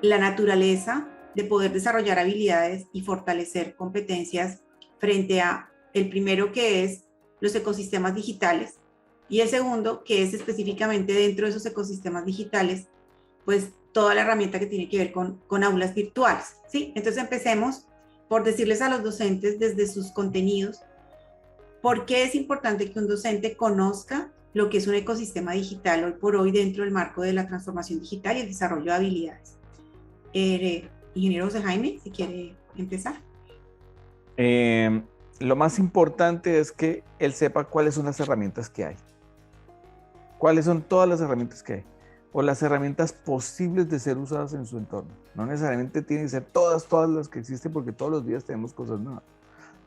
la naturaleza de poder desarrollar habilidades y fortalecer competencias frente a el primero, que es los ecosistemas digitales, y el segundo, que es específicamente dentro de esos ecosistemas digitales, pues toda la herramienta que tiene que ver con aulas virtuales, ¿sí? Entonces empecemos por decirles a los docentes desde sus contenidos por qué es importante que un docente conozca lo que es un ecosistema digital hoy por hoy dentro del marco de la transformación digital y el desarrollo de habilidades. Ingeniero José Jaime, si quiere empezar. Lo más importante es que él sepa cuáles son las herramientas que hay. ¿Cuáles son todas las herramientas que hay? O las herramientas posibles de ser usadas en su entorno. No necesariamente tienen que ser todas las que existen, porque todos los días tenemos cosas nuevas.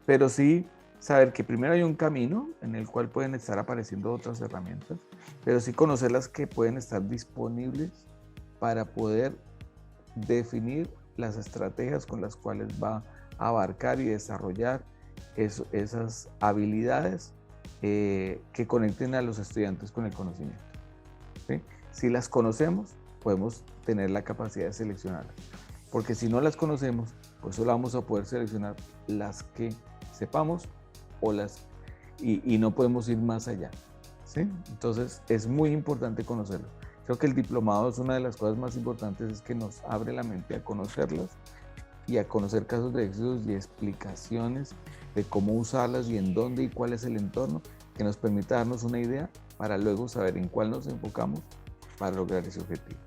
Pero sí saber que primero hay un camino en el cual pueden estar apareciendo otras herramientas, pero sí conocer las que pueden estar disponibles para poder definir las estrategias con las cuales va a abarcar y desarrollar esas habilidades que conecten a los estudiantes con el conocimiento, ¿sí? Si las conocemos, podemos tener la capacidad de seleccionarlas, porque si no las conocemos, pues solo vamos a poder seleccionar las que sepamos y no podemos ir más allá, ¿sí? Entonces es muy importante conocerlo. Creo que el diplomado es una de las cosas más importantes, es que nos abre la mente a conocerlas y a conocer casos de éxitos y explicaciones de cómo usarlas y en dónde y cuál es el entorno, que nos permita darnos una idea para luego saber en cuál nos enfocamos para lograr ese objetivo.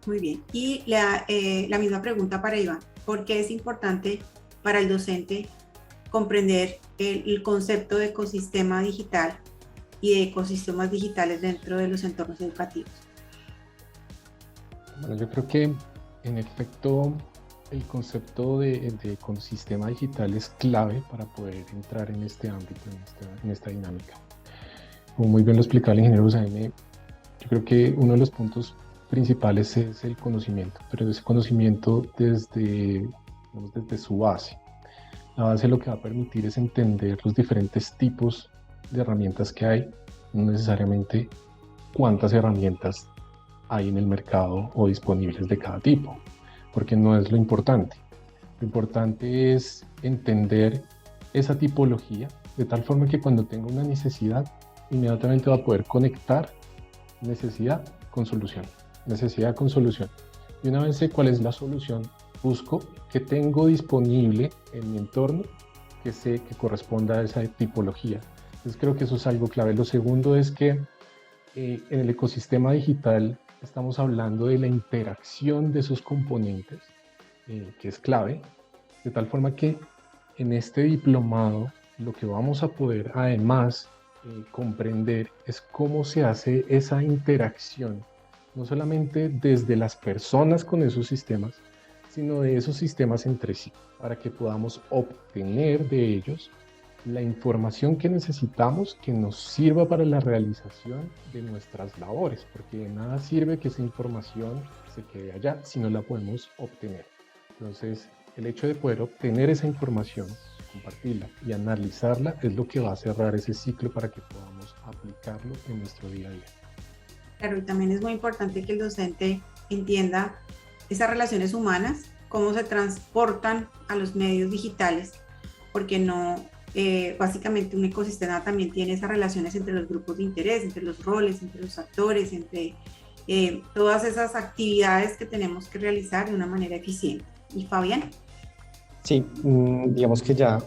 Muy bien. Y la misma pregunta para Iván. ¿Por qué es importante para el docente comprender el concepto de ecosistema digital y de ecosistemas digitales dentro de los entornos educativos? Bueno, yo creo que en efecto el concepto de ecosistema digital es clave para poder entrar en este ámbito, en esta dinámica. Como muy bien lo explicaba el ingeniero Jaime, yo creo que uno de los puntos principales es el conocimiento, pero ese conocimiento desde su base. La base lo que va a permitir es entender los diferentes tipos de herramientas que hay, no necesariamente cuántas herramientas hay en el mercado o disponibles de cada tipo, porque no es lo importante. Lo importante es entender esa tipología de tal forma que cuando tenga una necesidad, inmediatamente va a poder conectar necesidad con solución. Necesidad con solución. Y una vez sé cuál es la solución, busco qué tengo disponible en mi entorno que sé que corresponda a esa tipología. Entonces creo que eso es algo clave. Lo segundo es que en el ecosistema digital estamos hablando de la interacción de esos componentes, que es clave, de tal forma que en este diplomado lo que vamos a poder además comprender es cómo se hace esa interacción, no solamente desde las personas con esos sistemas, sino de esos sistemas entre sí, para que podamos obtener de ellos la información que necesitamos que nos sirva para la realización de nuestras labores, porque de nada sirve que esa información se quede allá si no la podemos obtener. Entonces, el hecho de poder obtener esa información, compartirla y analizarla es lo que va a cerrar ese ciclo para que podamos aplicarlo en nuestro día a día. Claro, y también es muy importante que el docente entienda esas relaciones humanas, cómo se transportan a los medios digitales, porque no, básicamente un ecosistema también tiene esas relaciones entre los grupos de interés, entre los roles, entre los actores, entre todas esas actividades que tenemos que realizar de una manera eficiente. ¿Y Fabián? Sí, digamos que ya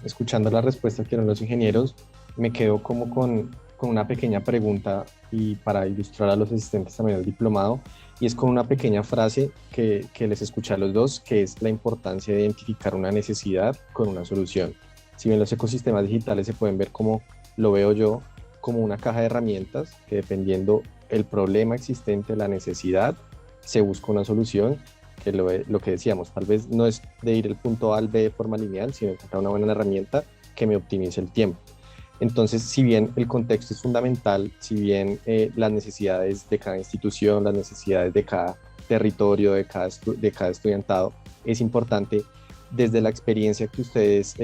escuchando la respuesta que dieron los ingenieros, me quedo como con una pequeña pregunta y para ilustrar a los asistentes también al diplomado, y es con una pequeña frase que les escuché a los dos, que es la importancia de identificar una necesidad con una solución. Si bien los ecosistemas digitales se pueden ver como lo veo yo, como una caja de herramientas, que dependiendo el problema existente, la necesidad, se busca una solución, que lo que decíamos, tal vez no es de ir del punto A al B de forma lineal, sino encontrar una buena herramienta que me optimice el tiempo. Entonces, si bien el contexto es fundamental, si bien las necesidades de cada institución, las necesidades de cada territorio, de cada estudiantado, es importante desde la experiencia que ustedes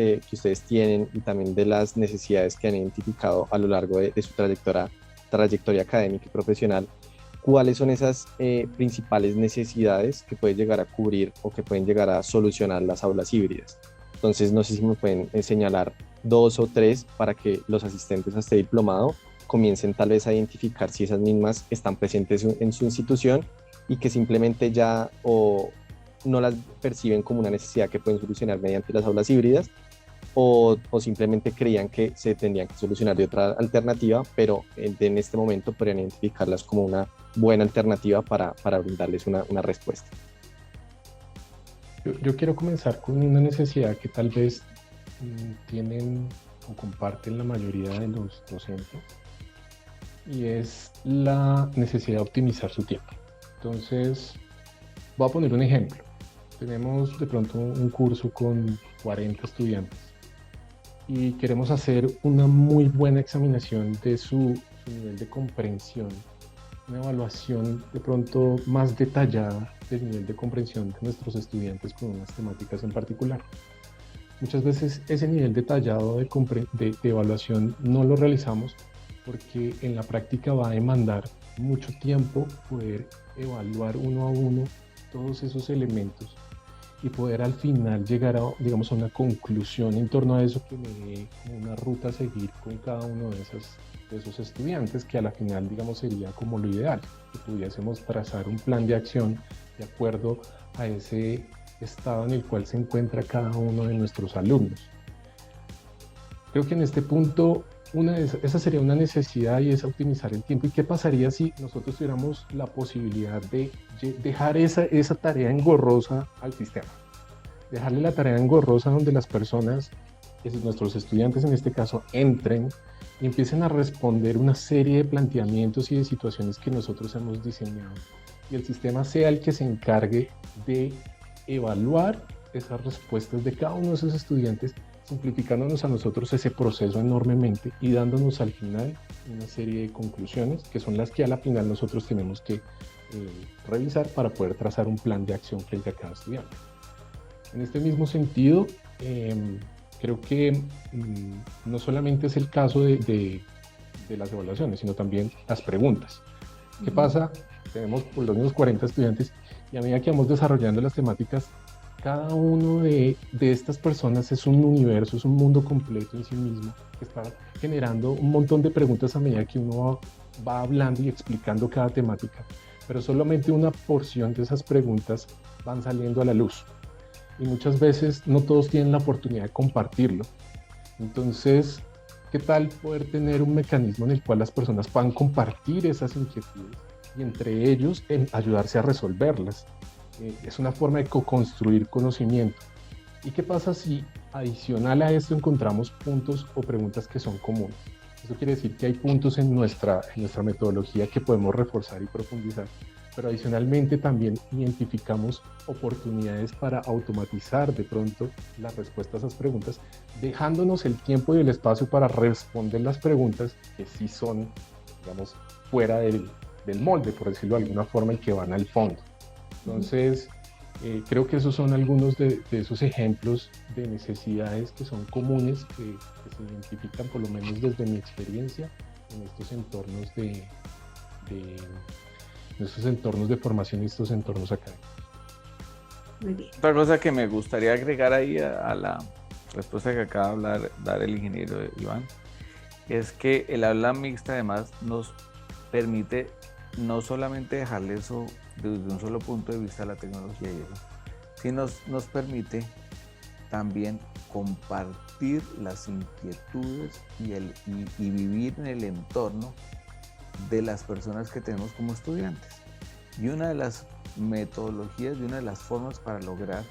tienen y también de las necesidades que han identificado a lo largo de su trayectoria académica y profesional, cuáles son esas principales necesidades que puede llegar a cubrir o que pueden llegar a solucionar las aulas híbridas. Entonces, no sé si me pueden señalar 2 o 3 para que los asistentes a este diplomado comiencen tal vez a identificar si esas mismas están presentes en su institución y que simplemente ya o no las perciben como una necesidad que pueden solucionar mediante las aulas híbridas o simplemente creían que se tendrían que solucionar de otra alternativa, pero en este momento podrían identificarlas como una buena alternativa para brindarles una respuesta. Yo quiero comenzar con una necesidad que tal vez tienen o comparten la mayoría de los docentes, y es la necesidad de optimizar su tiempo. Entonces, voy a poner un ejemplo. Tenemos de pronto un curso con 40 estudiantes y queremos hacer una muy buena examinación de su nivel de comprensión, una evaluación de pronto más detallada del nivel de comprensión de nuestros estudiantes con unas temáticas en particular. Muchas veces ese nivel detallado de evaluación no lo realizamos porque en la práctica va a demandar mucho tiempo poder evaluar uno a uno todos esos elementos y poder al final llegar a, digamos, a una conclusión en torno a eso que me dé como una ruta a seguir con cada uno de esos estudiantes, que a la final, digamos, sería como lo ideal, que pudiésemos trazar un plan de acción de acuerdo a ese estado en el cual se encuentra cada uno de nuestros alumnos. Creo que en este punto esa sería una necesidad, y es optimizar el tiempo. ¿Y qué pasaría si nosotros tuviéramos la posibilidad de dejar esa tarea engorrosa al sistema? Dejarle la tarea engorrosa donde las personas, nuestros estudiantes en este caso, entren y empiecen a responder una serie de planteamientos y de situaciones que nosotros hemos diseñado. Y el sistema sea el que se encargue de evaluar esas respuestas de cada uno de esos estudiantes, simplificándonos a nosotros ese proceso enormemente y dándonos al final una serie de conclusiones que son las que a la final nosotros tenemos que revisar para poder trazar un plan de acción frente a cada estudiante. En este mismo sentido, creo que no solamente es el caso de las evaluaciones, sino también las preguntas. ¿Qué pasa? Tenemos por los mismos 40 estudiantes y a medida que vamos desarrollando las temáticas, cada uno de estas personas es un universo, es un mundo completo en sí mismo, que está generando un montón de preguntas a medida que uno va hablando y explicando cada temática, pero solamente una porción de esas preguntas van saliendo a la luz. Y muchas veces no todos tienen la oportunidad de compartirlo. Entonces, ¿qué tal poder tener un mecanismo en el cual las personas puedan compartir esas inquietudes y entre ellos ayudarse a resolverlas? Es una forma de co-construir conocimiento. ¿Y qué pasa si adicional a esto encontramos puntos o preguntas que son comunes? Eso quiere decir que hay puntos en nuestra metodología que podemos reforzar y profundizar, pero adicionalmente también identificamos oportunidades para automatizar de pronto las respuestas a esas preguntas, dejándonos el tiempo y el espacio para responder las preguntas que sí son, digamos, fuera del molde, por decirlo de alguna forma, y que van al fondo. Entonces, creo que esos son algunos de esos ejemplos de necesidades que son comunes, que se identifican, por lo menos desde mi experiencia, en estos entornos de formación y estos entornos académicos. Muy bien. Otra cosa que me gustaría agregar ahí a la respuesta que acaba de dar el ingeniero Iván, es que el aula mixta además nos permite no solamente dejarle eso desde un solo punto de vista de la tecnología y eso, sino nos permite también compartir las inquietudes y vivir en el entorno de las personas que tenemos como estudiantes. Y una de las metodologías y una de las formas para lograr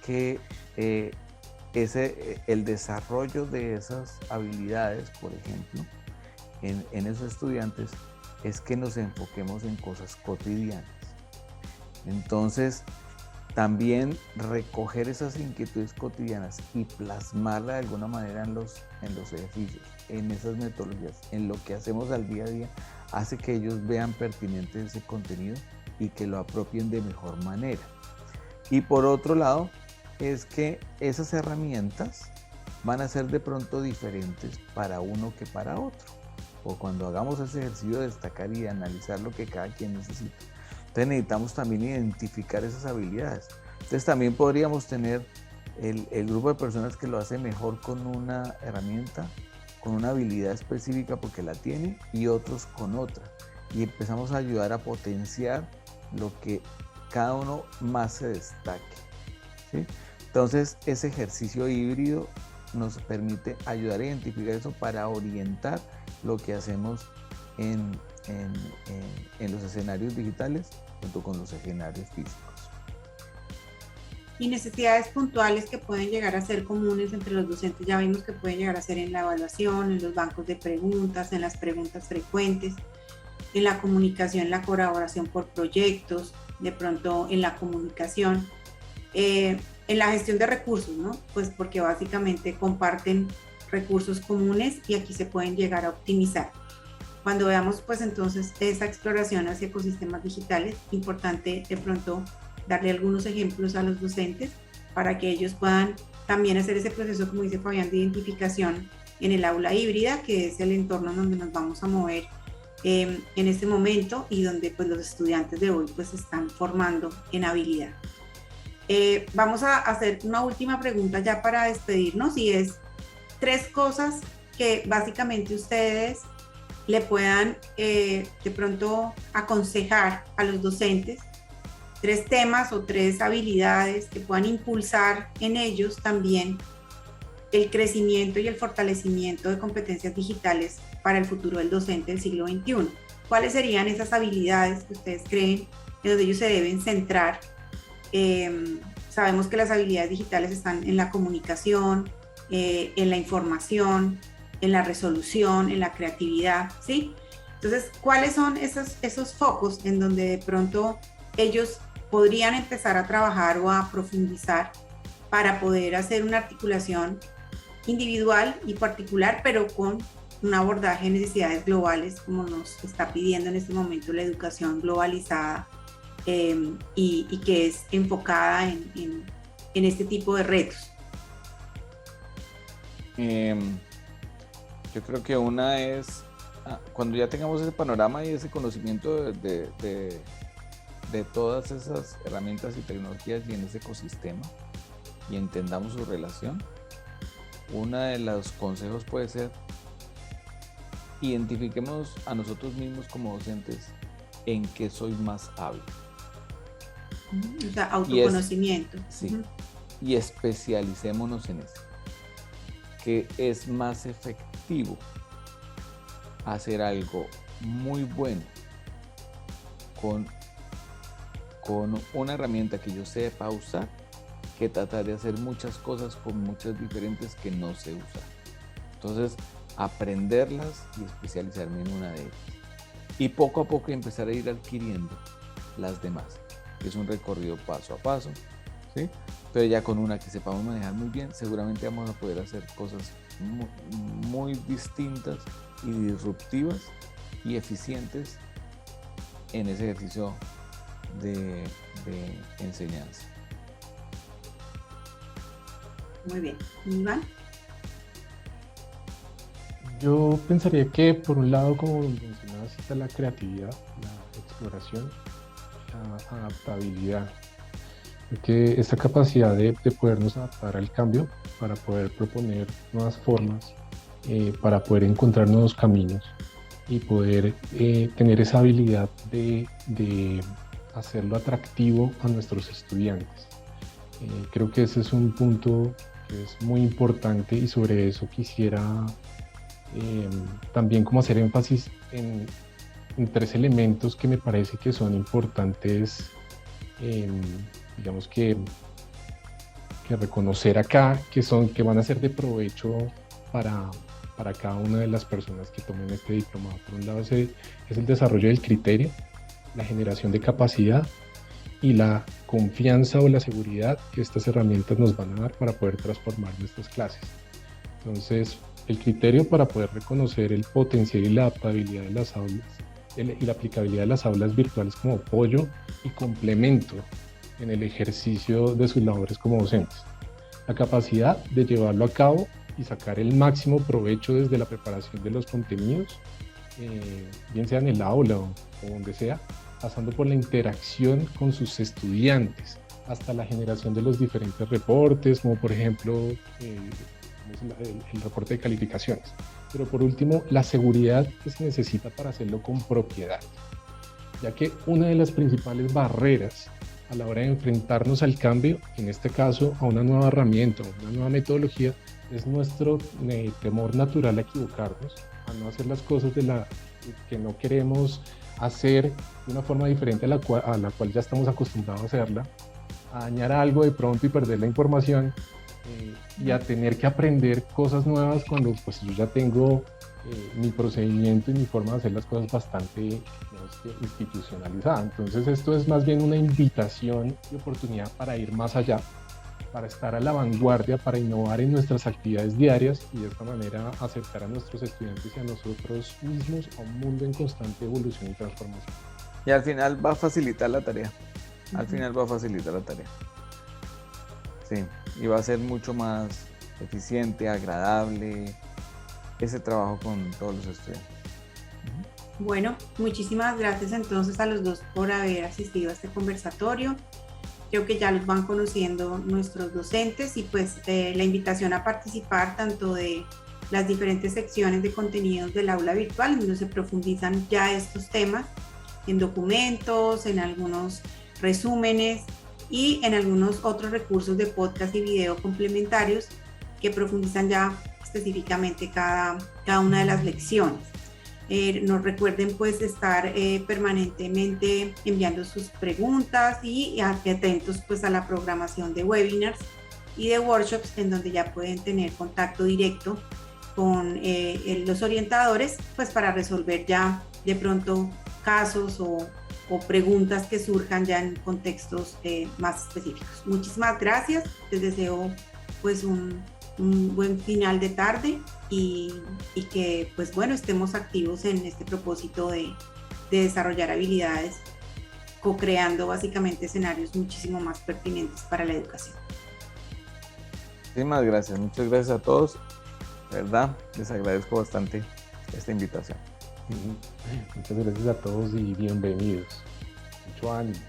que el desarrollo de esas habilidades, por ejemplo, en esos estudiantes, es que nos enfoquemos en cosas cotidianas. Entonces, también recoger esas inquietudes cotidianas y plasmarla de alguna manera en los ejercicios, en esas metodologías, en lo que hacemos al día a día, hace que ellos vean pertinente ese contenido y que lo apropien de mejor manera. Y por otro lado, es que esas herramientas van a ser de pronto diferentes para uno que para otro. o cuando hagamos ese ejercicio de destacar y analizar lo que cada quien necesita. Entonces necesitamos también identificar esas habilidades. Entonces también podríamos tener el grupo de personas que lo hace mejor con una herramienta, con una habilidad específica porque la tiene, y otros con otra. Y empezamos a ayudar a potenciar lo que cada uno más se destaque, ¿sí? Entonces ese ejercicio híbrido nos permite ayudar a identificar eso para orientar lo que hacemos en los escenarios digitales junto con los escenarios físicos. Y necesidades puntuales que pueden llegar a ser comunes entre los docentes, ya vimos que pueden llegar a ser en la evaluación, en los bancos de preguntas, en las preguntas frecuentes, en la comunicación, en la colaboración por proyectos, de pronto en la comunicación, en la gestión de recursos, ¿no? Pues porque básicamente comparten recursos comunes y aquí se pueden llegar a optimizar. Cuando veamos pues entonces esa exploración hacia ecosistemas digitales, importante de pronto darle algunos ejemplos a los docentes para que ellos puedan también hacer ese proceso, como dice Fabián, de identificación en el aula híbrida, que es el entorno donde nos vamos a mover en este momento y donde pues los estudiantes de hoy pues se están formando en habilidad. Vamos a hacer una última pregunta ya para despedirnos, y es 3 cosas que básicamente ustedes le puedan de pronto aconsejar a los docentes, 3 temas o 3 habilidades que puedan impulsar en ellos también el crecimiento y el fortalecimiento de competencias digitales para el futuro del docente del siglo XXI. ¿Cuáles serían esas habilidades que ustedes creen en donde ellos se deben centrar? Sabemos que las habilidades digitales están en la comunicación, en la información, en la resolución, en la creatividad, ¿sí? Entonces, ¿cuáles son esos focos en donde de pronto ellos podrían empezar a trabajar o a profundizar para poder hacer una articulación individual y particular, pero con un abordaje de necesidades globales, como nos está pidiendo en este momento la educación globalizada y que es enfocada en este tipo de retos? Yo creo que una es, cuando ya tengamos ese panorama y ese conocimiento de todas esas herramientas y tecnologías y en ese ecosistema, y entendamos su relación, uno de los consejos puede ser: identifiquemos a nosotros mismos como docentes en qué soy más hábil. O sea, autoconocimiento. Sí, y especialicémonos en eso. Que es más efectivo hacer algo muy bueno con una herramienta que yo sepa usar, que tratar de hacer muchas cosas con muchas diferentes que no sé usar. Entonces, aprenderlas y especializarme en una de ellas. Y poco a poco empezar a ir adquiriendo las demás, que es un recorrido paso a paso, ¿sí? Pero ya con una que sepamos manejar muy bien, seguramente vamos a poder hacer cosas muy distintas y disruptivas y eficientes en ese ejercicio de enseñanza. Muy bien. Iván. Yo pensaría que por un lado, como mencionabas, está la creatividad, la exploración, la adaptabilidad. Porque esta capacidad de podernos adaptar al cambio, para poder proponer nuevas formas, para poder encontrar nuevos caminos y poder tener esa habilidad de hacerlo atractivo a nuestros estudiantes. Creo que ese es un punto que es muy importante, y sobre eso quisiera también como hacer énfasis en 3 elementos que me parece que son importantes, digamos que reconocer acá, que van a ser de provecho para cada una de las personas que tomen este diplomado. Por un lado es el desarrollo del criterio, la generación de capacidad y la confianza o la seguridad que estas herramientas nos van a dar para poder transformar nuestras clases. Entonces, el criterio para poder reconocer el potencial y la adaptabilidad de las aulas y la aplicabilidad de las aulas virtuales como apoyo y complemento en el ejercicio de sus labores como docentes. La capacidad de llevarlo a cabo y sacar el máximo provecho desde la preparación de los contenidos bien sea en el aula o donde sea, pasando por la interacción con sus estudiantes, hasta la generación de los diferentes reportes, como por ejemplo el reporte de calificaciones. Pero por último, la seguridad que se necesita para hacerlo con propiedad, ya que una de las principales barreras a la hora de enfrentarnos al cambio, en este caso a una nueva herramienta, una nueva metodología, es nuestro temor natural a equivocarnos, a no hacer las cosas que no queremos hacer de una forma diferente a la cual ya estamos acostumbrados a hacerla, a dañar algo de pronto y perder la información, y a tener que aprender cosas nuevas cuando pues yo ya tengo mi procedimiento y mi forma de hacer las cosas bastante, digamos, institucionalizada. Entonces esto es más bien una invitación y oportunidad para ir más allá, para estar a la vanguardia, para innovar en nuestras actividades diarias y de esta manera acercar a nuestros estudiantes y a nosotros mismos a un mundo en constante evolución y transformación. Y al final va a facilitar la tarea. Al final va a facilitar la tarea. Sí, y va a ser mucho más eficiente, agradable ese trabajo con todos los estudiantes. Bueno, muchísimas gracias entonces a los dos por haber asistido a este conversatorio. Creo que ya los van conociendo nuestros docentes y pues la invitación a participar tanto de las diferentes secciones de contenidos del aula virtual, donde se profundizan ya estos temas en documentos, en algunos resúmenes y en algunos otros recursos de podcast y video complementarios que profundizan ya específicamente cada una de las lecciones. Nos recuerden pues estar permanentemente enviando sus preguntas y atentos pues a la programación de webinars y de workshops en donde ya pueden tener contacto directo con los orientadores pues para resolver ya de pronto casos o preguntas que surjan ya en contextos más específicos. Muchísimas gracias, les deseo pues un buen final de tarde y que pues bueno estemos activos en este propósito de desarrollar habilidades, co-creando básicamente escenarios muchísimo más pertinentes para la educación. Muchísimas gracias, muchas gracias a todos, de verdad, les agradezco bastante esta invitación. Muchas gracias a todos y bienvenidos. Mucho ánimo.